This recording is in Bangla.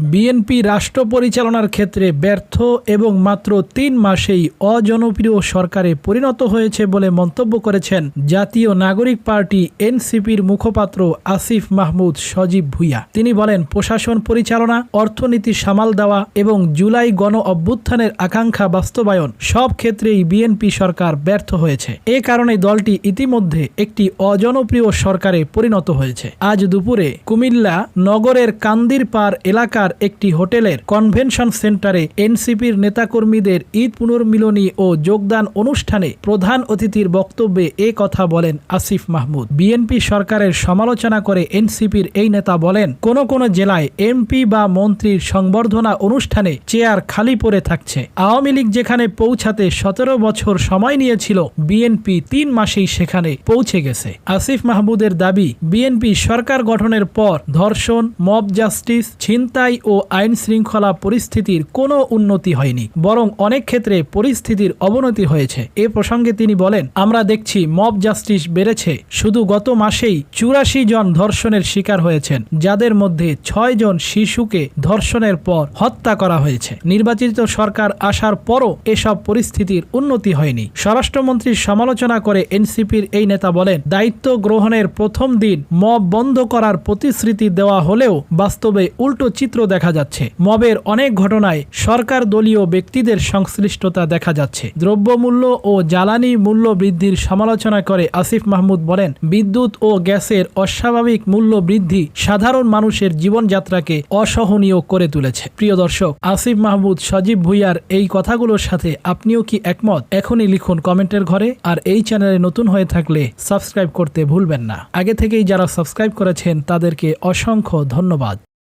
বিএনপি রাষ্ট্র পরিচালনার ক্ষেত্রে ব্যর্থ এবং মাত্র ৩ মাসেই অজনপ্রিয় সরকারে পরিণত হয়েছে বলে মন্তব্য করেছেন জাতীয় নাগরিক পার্টি এনসিপির মুখপাত্র আসিফ মাহমুদ সজীব ভুঁইয়া। তিনি বলেন, প্রশাসন পরিচালনা, অর্থনীতি সামাল দেওয়া এবং জুলাই গণ অভ্যুত্থানের আকাঙ্ক্ষা বাস্তবায়ন সব ক্ষেত্রেই বিএনপি সরকার ব্যর্থ হয়েছে। এ কারণে দলটি ইতিমধ্যে একটি অজনপ্রিয় সরকারে পরিণত হয়েছে। আজ দুপুরে কুমিল্লা নগরের কান্দিরপাড় এলাকার একটি হোটেলের কনভেনশন সেন্টারে এনসিপির নেতাকর্মীদের ঈদ পুনর্মিলনী ও যোগদান অনুষ্ঠানে প্রধান অতিথির বক্তব্যে এ কথা বলেন আসিফ মাহমুদ। বিএনপি সরকারের সমালোচনা করে এনসিপির এই নেতা বলেন, কোন কোন জেলায় এমপি বা মন্ত্রীর সংবর্ধনা অনুষ্ঠানে চেয়ার খালি পড়ে থাকছে। আওয়ামী লীগ যেখানে পৌঁছাতে 17 বছর সময় নিয়েছিল, বিএনপি 3 মাসেই সেখানে পৌঁছে গেছে। আসিফ মাহমুদের দাবি, বিএনপি সরকার গঠনের পর ধর্ষণ, মব জাস্টিস, ছিনতাই ও আইন শৃঙ্খলা পরিস্থিতির কোনো উন্নতি হয়নি, বরং অনেক ক্ষেত্রে পরিস্থিতির অবনতি হয়েছে। এ প্রসঙ্গে তিনি বলেন, আমরা দেখছি মব জাস্টিস বেড়েছে। শুধু গত মাসেই 84 জন ধর্ষণের শিকার হয়েছেন, যাদের মধ্যে 6 জন শিশুকে ধর্ষণের পর হত্যা করা হয়েছে। নির্বাচিত সরকার আসার পরও এসব পরিস্থিতির উন্নতি হয়নি। স্বরাষ্ট্রমন্ত্রীর সমালোচনা করে এনসিপির এই নেতা বলেন, দায়িত্ব গ্রহণের প্রথম দিন মব বন্ধ করার প্রতিশ্রুতি দেওয়া হলেও বাস্তবে উল্টো চিত্র দেখা যাচ্ছে। মবের অনেক ঘটনায় সরকার দলীয় ব্যক্তিদের সংশ্লিষ্টতা দেখা যাচ্ছে। দ্রব্যমূল্য ও জ্বালানি মূল্য বৃদ্ধির সমালোচনা করে আসিফ মাহমুদ বলেন, বিদ্যুৎ ও গ্যাসের অস্বাভাবিক মূল্য বৃদ্ধি সাধারণ মানুষের জীবনযাত্রাকে অসহনীয় করে তুলেছে। প্রিয় দর্শক, আসিফ মাহমুদ সজীব ভুঁইয়ার এই কথাগুলোর সাথে আপনিও কি একমত? এখনই লিখুন কমেন্টের ঘরে। আর এই চ্যানেলে নতুন হয়ে থাকলে সাবস্ক্রাইব করতে ভুলবেন না। আগে থেকেই যারা সাবস্ক্রাইব করেছেন তাদেরকে অসংখ্য ধন্যবাদ।